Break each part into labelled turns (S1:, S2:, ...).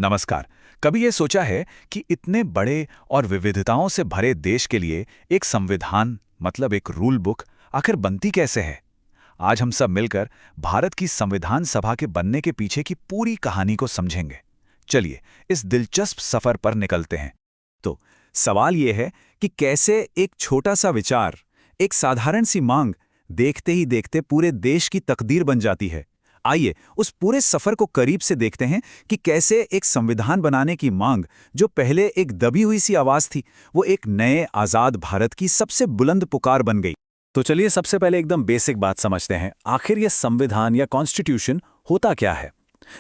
S1: नमस्कार। कभी ये सोचा है कि इतने बड़े और विविधताओं से भरे देश के लिए एक संविधान मतलब एक रूल बुक आखिर बनती कैसे है? आज हम सब मिलकर भारत की संविधान सभा के बनने के पीछे की पूरी कहानी को समझेंगे। चलिए इस दिलचस्प सफर पर निकलते हैं।
S2: तो सवाल ये है कि कैसे एक छोटा सा विचार, एक साधारण सी मांग देखते ही देखते पूरे देश की तकदीर बन जाती है। आइए उस पूरे सफर को करीब से देखते हैं कि कैसे एक संविधान बनाने की मांग, जो पहले एक दबी हुई सी आवाज थी, वो एक नए आजाद भारत की सबसे बुलंद पुकार बन गई। तो चलिए सबसे पहले एकदम बेसिक बात समझते हैं। आखिर ये संविधान या कॉन्स्टिट्यूशन होता क्या है?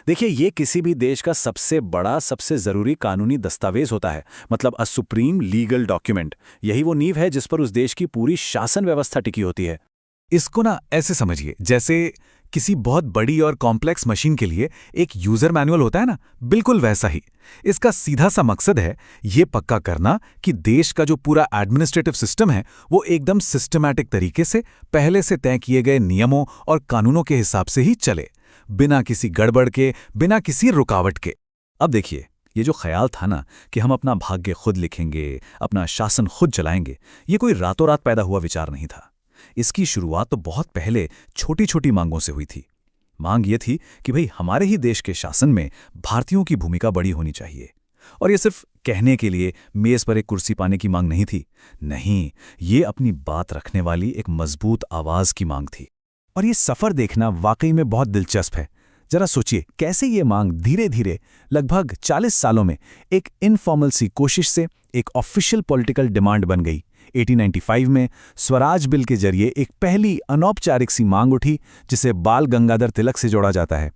S2: देखिए, ये किसी भी देश का सबसे बड़ा, सबसे जरूरी कानूनी दस्तावेज होता है। मतलब अ सुप्रीम लीगल डॉक्यूमेंट। यही वो नींव है जिस पर उस देश की पूरी शासन व्यवस्था टिकी होती है।
S3: इसको ना ऐसे समझिए, जैसे किसी बहुत बड़ी और कॉम्प्लेक्स मशीन के लिए एक यूजर मैनुअल होता है ना, बिल्कुल वैसा ही। इसका सीधा सा मकसद है ये पक्का करना कि देश का जो पूरा एडमिनिस्ट्रेटिव सिस्टम है वो एकदम सिस्टमैटिक तरीके से पहले से तय किए गए नियमों और कानूनों के हिसाब से ही चले, बिना किसी गड़बड़ के, बिना किसी रुकावट के।
S2: अब देखिए, ये जो ख्याल था ना कि हम अपना भाग्य खुद लिखेंगे, अपना शासन खुद चलाएंगे, ये कोई रातों रात पैदा हुआ विचार नहीं था। इसकी शुरुआत तो बहुत पहले छोटी छोटी मांगों से हुई थी। मांग ये थी कि भाई हमारे ही देश के शासन में भारतीयों की भूमिका बड़ी होनी चाहिए। और ये सिर्फ कहने के लिए मेज पर एक कुर्सी पाने की मांग नहीं थी। नहीं, ये अपनी बात रखने वाली एक मजबूत आवाज की मांग थी। और ये सफर देखना वाकई में बहुत दिलचस्प है। जरा सोचिए कैसे ये मांग धीरे धीरे लगभग 40 सालों में एक इनफॉर्मल सी कोशिश से एक ऑफिशियल पॉलिटिकल डिमांड बन गई। 1895 में स्वराज बिल के जरिए एक पहली अनौपचारिक सी मांग उठी, जिसे बाल गंगाधर तिलक से जोड़ा जाता है।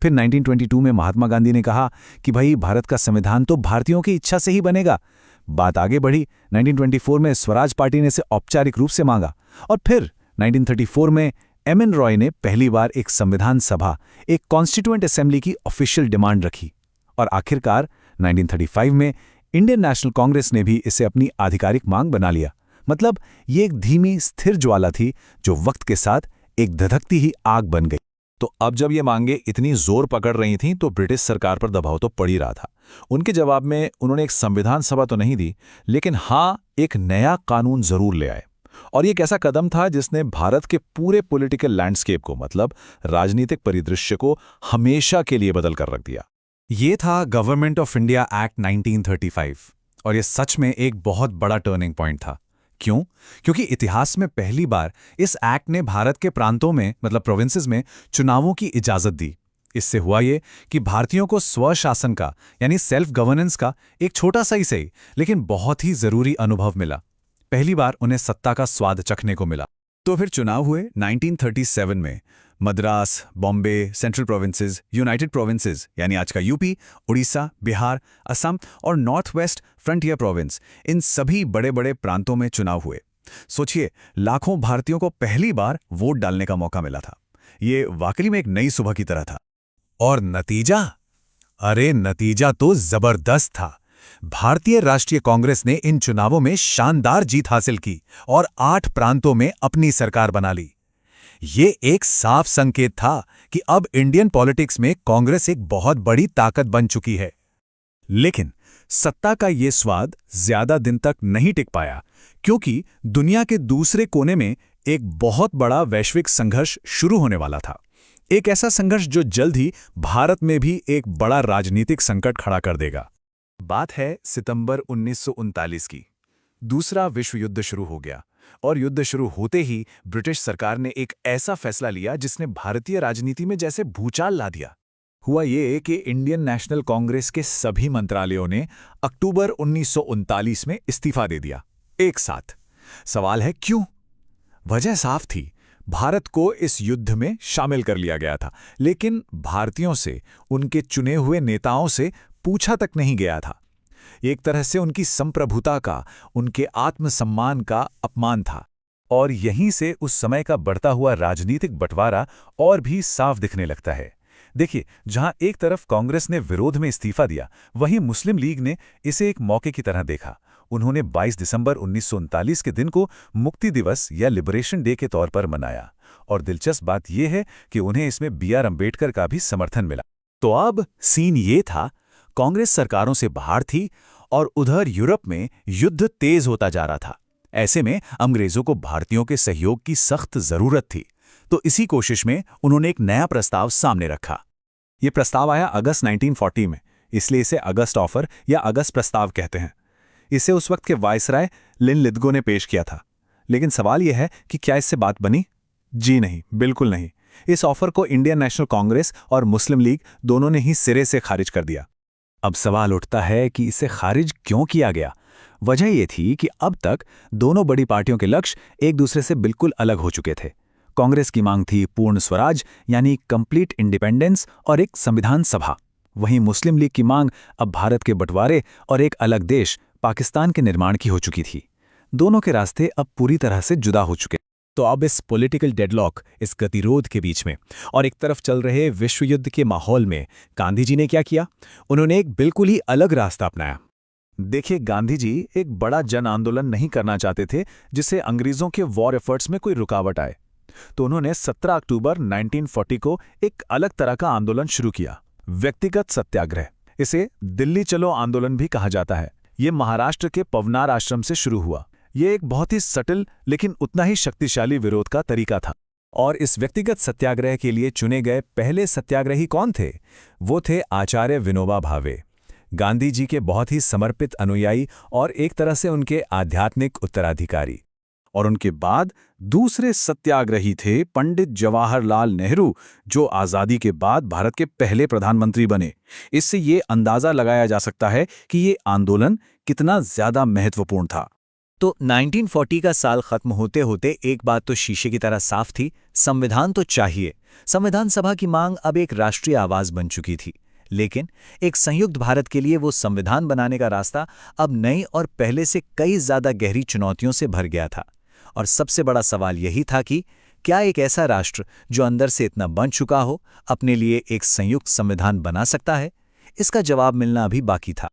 S2: फिर 1922 में महात्मा गांधी ने कहा कि भाई भारत का संविधान तो भारतीयों की इच्छा से ही बनेगा। बात आगे बढ़ी। 1924 में स्वराज पार्टी ने इसे औपचारिक रूप से मांगा। और फिर 1934 में एम.एन. रॉय ने पहली बार एक संविधान सभा, एक कॉन्स्टिट्यूएंट असेंबली की ऑफिशियल डिमांड रखी। और आखिरकार 1935 में इंडियन नेशनल कांग्रेस ने भी इसे अपनी आधिकारिक मांग बना लिया। मतलब ये एक धीमी स्थिर ज्वाला थी जो वक्त के साथ एक धधकती ही आग बन गई।
S3: तो अब जब ये मांगे इतनी जोर पकड़ रही थीं तो ब्रिटिश सरकार पर दबाव तो पड़ ही रहा था। उनके जवाब में उन्होंने एक संविधान सभा तो नहीं दी, लेकिन हाँ, एक नया कानून जरूर ले आए। और ये एक ऐसा कदम था जिसने भारत के पूरे पॉलिटिकल लैंडस्केप को, मतलब राजनीतिक परिदृश्य को, हमेशा के लिए बदल कर रख दिया।
S2: ये था गवर्नमेंट ऑफ इंडिया एक्ट 1935। और ये सच में एक बहुत बड़ा टर्निंग पॉइंट था। क्यों? क्योंकि इतिहास में पहली बार इस एक्ट ने भारत के प्रांतों में, मतलब प्रोविंसेस में, चुनावों की इजाजत दी। इससे हुआ ये कि भारतीयों को स्वशासन का, यानी सेल्फ गवर्नेंस का, एक छोटा सा ही सही लेकिन बहुत ही जरूरी अनुभव मिला। पहली बार उन्हें सत्ता का स्वाद चखने को मिला। तो फिर चुनाव हुए 1937 में। Madras, Bombay, central provinces, United provinces यानी आज का यूपी, उड़ीसा, बिहार, असम और नॉर्थ वेस्ट फ्रंटियर प्रोविंस, इन सभी बड़े बड़े प्रांतों में चुनाव हुए। सोचिए, लाखों भारतीयों को पहली बार वोट डालने का मौका मिला था। ये वाकई में एक नई सुबह की तरह था।
S3: और नतीजा? अरे नतीजा तो जबरदस्त था। भारतीय राष्ट्रीय कांग्रेस ने इन चुनावों में शानदार जीत हासिल की और 8 प्रांतों में अपनी सरकार बना ली। ये एक साफ संकेत था कि अब इंडियन पॉलिटिक्स में कांग्रेस एक बहुत बड़ी ताकत बन चुकी है।
S2: लेकिन सत्ता का ये स्वाद ज्यादा दिन तक नहीं टिक पाया, क्योंकि दुनिया के दूसरे कोने में एक बहुत बड़ा वैश्विक संघर्ष शुरू होने वाला था। एक ऐसा संघर्ष जो जल्द ही भारत में भी एक बड़ा राजनीतिक संकट खड़ा कर देगा। बात है सितंबर 1939 की। दूसरा विश्व युद्ध शुरू हो गया और युद्ध शुरू होते ही ब्रिटिश सरकार ने एक ऐसा फैसला लिया जिसने भारतीय राजनीति में जैसे भूचाल ला दिया। हुआ ये कि इंडियन नेशनल कांग्रेस के सभी मंत्रालयों ने अक्टूबर 1939 में इस्तीफा दे दिया, एक साथ। सवाल है क्यों? वजह साफ थी, भारत को इस युद्ध में शामिल कर लिया गया था, लेकिन भारतीयों से, उनके चुने हुए नेताओं से पूछा तक नहीं गया था। एक तरह से उनकी संप्रभुता का, उनके आत्मसम्मान का अपमान था। और यहीं से उस समय का बढ़ता हुआ राजनीतिक बंटवारा और भी साफ दिखने लगता है। देखिए, जहां एक तरफ कांग्रेस ने विरोध में इस्तीफा दिया, वहीं मुस्लिम लीग ने इसे एक मौके की तरह देखा। उन्होंने 22 दिसंबर 1939 के दिन को मुक्ति दिवस या लिबरेशन डे के तौर पर मनाया। और दिलचस्प बात यह है कि उन्हें इसमें बी.आर. अम्बेडकर का भी समर्थन मिला। तो अब सीन ये था,
S3: कांग्रेस सरकारों से बाहर थी और उधर यूरोप में युद्ध तेज होता जा रहा था। ऐसे में अंग्रेजों को भारतीयों के सहयोग की सख्त जरूरत थी। तो इसी कोशिश में उन्होंने एक नया प्रस्ताव सामने रखा।
S1: ये प्रस्ताव आया अगस्त 1940 में, इसलिए इसे अगस्त ऑफर या अगस्त प्रस्ताव कहते हैं। इसे उस वक्त के वायसराय लिनलिथगो ने पेश किया था। लेकिन सवाल यह है कि क्या इससे बात बनी? जी नहीं, बिल्कुल नहीं। इस ऑफर को इंडियन नेशनल कांग्रेस और मुस्लिम लीग दोनों ने ही सिरे से खारिज कर दिया।
S3: अब सवाल उठता है कि इसे खारिज क्यों किया गया। वजह यह थी कि अब तक दोनों बड़ी पार्टियों के लक्ष्य एक दूसरे से बिल्कुल अलग हो चुके थे। कांग्रेस की मांग थी पूर्ण स्वराज यानी कंप्लीट इंडिपेंडेंस और एक संविधान सभा। वहीं मुस्लिम लीग की मांग अब भारत के बंटवारे और एक अलग देश पाकिस्तान के निर्माण की हो चुकी थी। दोनों के रास्ते अब पूरी तरह से जुदा हो चुके।
S2: तो अब इस पॉलिटिकल डेडलॉक, इस गतिरोध के बीच में और एक तरफ चल रहे विश्व युद्ध के माहौल में गांधी जी ने क्या किया? उन्होंने एक बिल्कुल ही अलग रास्ता अपनाया।
S1: देखिए, गांधी जी एक बड़ा जन आंदोलन नहीं करना चाहते थे जिससे अंग्रेजों के वॉर एफर्ट्स में कोई रुकावट आए। तो उन्होंने 17 अक्टूबर 1940 को एक अलग तरह का आंदोलन शुरू किया, व्यक्तिगत सत्याग्रह। इसे दिल्ली चलो आंदोलन भी कहा जाता है। ये महाराष्ट्र के पवनार आश्रम से शुरू हुआ। ये एक बहुत ही सटल लेकिन उतना ही शक्तिशाली विरोध का तरीका था।
S2: और इस व्यक्तिगत सत्याग्रह के लिए चुने गए पहले सत्याग्रही कौन थे? वो थे आचार्य विनोबा भावे, गांधी जी के बहुत ही समर्पित अनुयायी और एक तरह से उनके आध्यात्मिक उत्तराधिकारी।
S3: और उनके बाद दूसरे सत्याग्रही थे पंडित जवाहरलाल नेहरू, जो आज़ादी के बाद भारत के पहले प्रधानमंत्री बने। इससे ये अंदाज़ा लगाया जा सकता है कि ये आंदोलन कितना ज़्यादा महत्वपूर्ण था।
S2: तो 1940 का साल खत्म होते होते एक बात तो शीशे की तरह साफ थी, संविधान तो चाहिए। संविधान सभा की मांग अब एक राष्ट्रीय आवाज बन चुकी थी। लेकिन एक संयुक्त भारत के लिए वो संविधान बनाने का रास्ता अब नई और पहले से कई ज्यादा गहरी चुनौतियों से भर गया था। और सबसे बड़ा सवाल यही था कि क्या एक ऐसा राष्ट्र जो अंदर से इतना बन चुका हो, अपने लिए एक संयुक्त संविधान बना सकता है? इसका जवाब मिलना अभी बाकी था।